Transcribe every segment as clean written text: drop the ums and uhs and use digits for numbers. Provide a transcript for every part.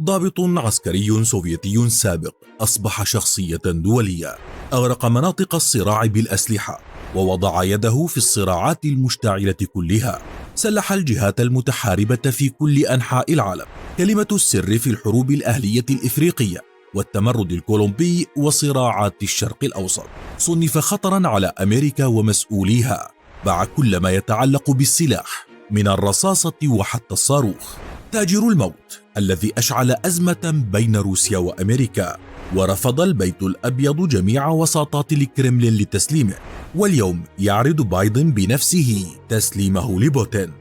ضابط عسكري سوفيتي سابق أصبح شخصية دولية، أغرق مناطق الصراع بالأسلحة ووضع يده في الصراعات المشتعلة كلها، سلح الجهات المتحاربة في كل أنحاء العالم. كلمة السر في الحروب الأهلية الإفريقية والتمرد الكولومبي وصراعات الشرق الأوسط. صنف خطرا على أمريكا ومسؤوليها، باع كل ما يتعلق بالسلاح من الرصاصة وحتى الصاروخ. تاجر الموت الذي أشعل أزمة بين روسيا وأمريكا، ورفض البيت الأبيض جميع وساطات الكرملين لتسليمه، واليوم يعرض بايدن بنفسه تسليمه لبوتين.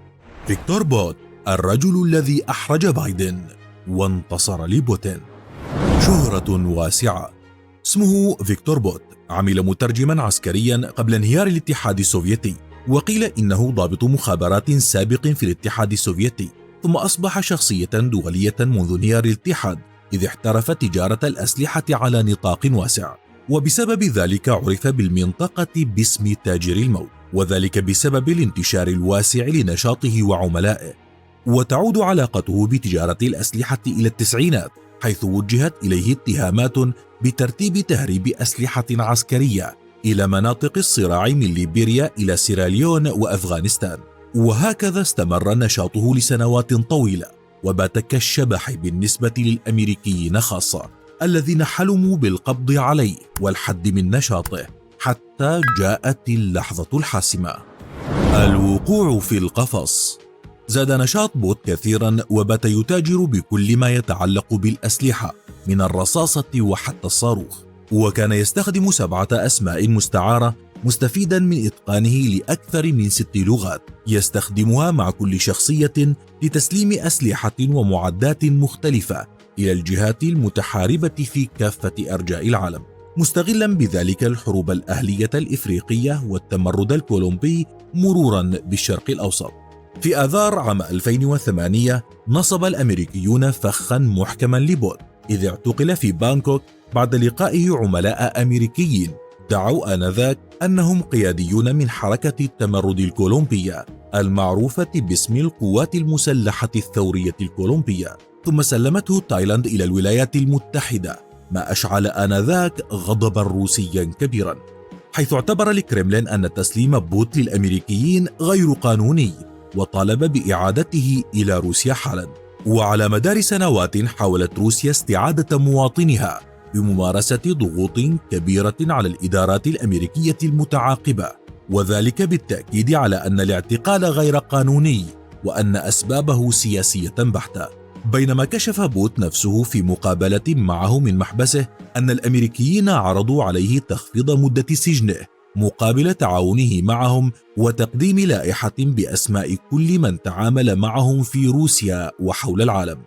فيكتور بوت، الرجل الذي أحرج بايدن وانتصر لبوتين. شهرة واسعة. اسمه فيكتور بوت، عمل مترجما عسكريا قبل انهيار الاتحاد السوفيتي، وقيل إنه ضابط مخابرات سابق في الاتحاد السوفيتي، ثم أصبح شخصية دولية منذ انهيار الاتحاد، إذ احترف تجارة الأسلحة على نطاق واسع، وبسبب ذلك عرف بالمنطقة باسم تاجر الموت، وذلك بسبب الانتشار الواسع لنشاطه وعملائه. وتعود علاقته بتجارة الأسلحة إلى التسعينات، حيث وجهت إليه اتهامات بترتيب تهريب أسلحة عسكرية إلى مناطق الصراع من ليبيريا إلى سيراليون وأفغانستان. وهكذا استمر نشاطه لسنوات طويلة، وبات كالشبح بالنسبة للأمريكيين خاصة، الذين حلموا بالقبض عليه والحد من نشاطه، حتى جاءت اللحظة الحاسمة: الوقوع في القفص. زاد نشاط بوت كثيرا، وبات يتاجر بكل ما يتعلق بالأسلحة من الرصاصة وحتى الصاروخ، وكان يستخدم 7 أسماء مستعارة، مستفيدا من إتقانه لأكثر من 6 لغات يستخدمها مع كل شخصية لتسليم أسلحة ومعدات مختلفة إلى الجهات المتحاربة في كافة أرجاء العالم، مستغلا بذلك الحروب الأهلية الإفريقية والتمرد الكولومبي مرورا بالشرق الأوسط. في آذار عام 2008 نصب الأمريكيون فخا محكما لبوت، إذ اعتقل في بانكوك بعد لقائه عملاء أمريكيين دعوا آنذاك أنهم قياديون من حركة التمرد الكولومبية المعروفة باسم القوات المسلحة الثورية الكولومبية، ثم سلمته تايلاند إلى الولايات المتحدة، ما أشعل آنذاك غضبا روسيا كبيرا، حيث اعتبر الكرملين أن تسليم بوت للأمريكيين غير قانوني، وطالب بإعادته إلى روسيا حالا. وعلى مدار سنوات حاولت روسيا استعادة مواطنها بممارسة ضغوط كبيرة على الإدارات الأمريكية المتعاقبة، وذلك بالتأكيد على أن الاعتقال غير قانوني وأن أسبابه سياسية بحتة. بينما كشف بوت نفسه في مقابلة معه من محبسه أن الأمريكيين عرضوا عليه تخفيض مدة سجنه مقابل تعاونه معهم وتقديم لائحة بأسماء كل من تعامل معهم في روسيا وحول العالم.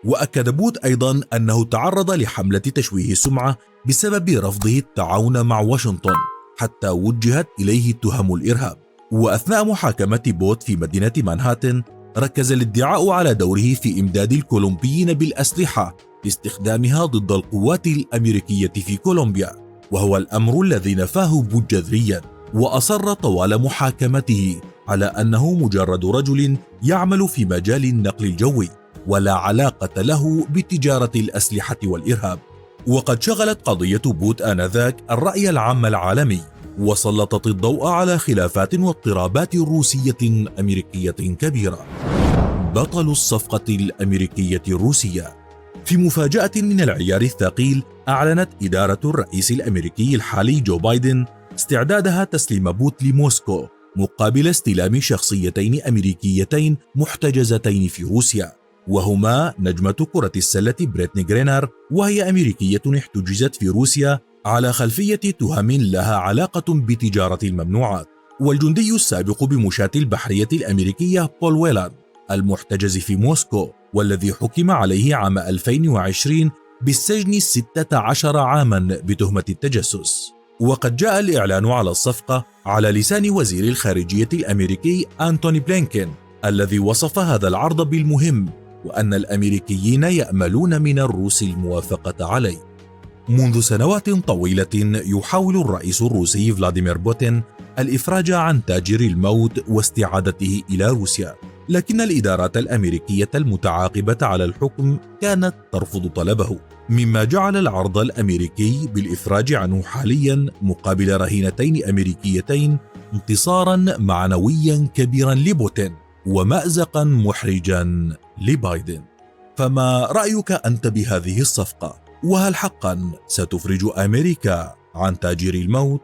وأكد بوت أيضا أنه تعرض لحملة تشويه السمعة بسبب رفضه التعاون مع واشنطن، حتى وجهت إليه تهم الإرهاب. وأثناء محاكمة بوت في مدينة مانهاتن، ركز الادعاء على دوره في إمداد الكولومبيين بالأسلحة لاستخدامها ضد القوات الأمريكية في كولومبيا، وهو الأمر الذي نفاه بوت جذريا، وأصر طوال محاكمته على أنه مجرد رجل يعمل في مجال النقل الجوي، ولا علاقة له بتجارة الأسلحة والإرهاب. وقد شغلت قضية بوت آنذاك الرأي العام العالمي، وسلطت الضوء على خلافات واضطرابات روسية أمريكية كبيرة. بطل الصفقة الأمريكية الروسية. في مفاجأة من العيار الثقيل، أعلنت إدارة الرئيس الأمريكي الحالي جو بايدن استعدادها تسليم بوت لموسكو مقابل استلام شخصيتين أمريكيتين محتجزتين في روسيا، وهما نجمة كرة السلة بريتني غرينر، وهي أمريكية احتجزت في روسيا على خلفية تهم لها علاقة بتجارة الممنوعات، والجندي السابق بمشاة البحرية الأمريكية بول ويلان المحتجز في موسكو، والذي حكم عليه عام 2020 بالسجن 16 عاما بتهمة التجسس. وقد جاء الإعلان على الصفقة على لسان وزير الخارجية الأمريكي أنتوني بلينكين، الذي وصف هذا العرض بالمهم، وأن الأمريكيين يأملون من الروس الموافقة عليه. منذ سنوات طويلة يحاول الرئيس الروسي فلاديمير بوتين الإفراج عن تاجر الموت واستعادته إلى روسيا، لكن الإدارات الأمريكية المتعاقبة على الحكم كانت ترفض طلبه، مما جعل العرض الأمريكي بالإفراج عنه حاليا مقابل رهينتين أمريكيتين انتصارا معنويا كبيرا لبوتين ومأزقا محرجا لبايدن. فما رأيك أنت بهذه الصفقة؟ وهل حقا ستفرج أمريكا عن تاجر الموت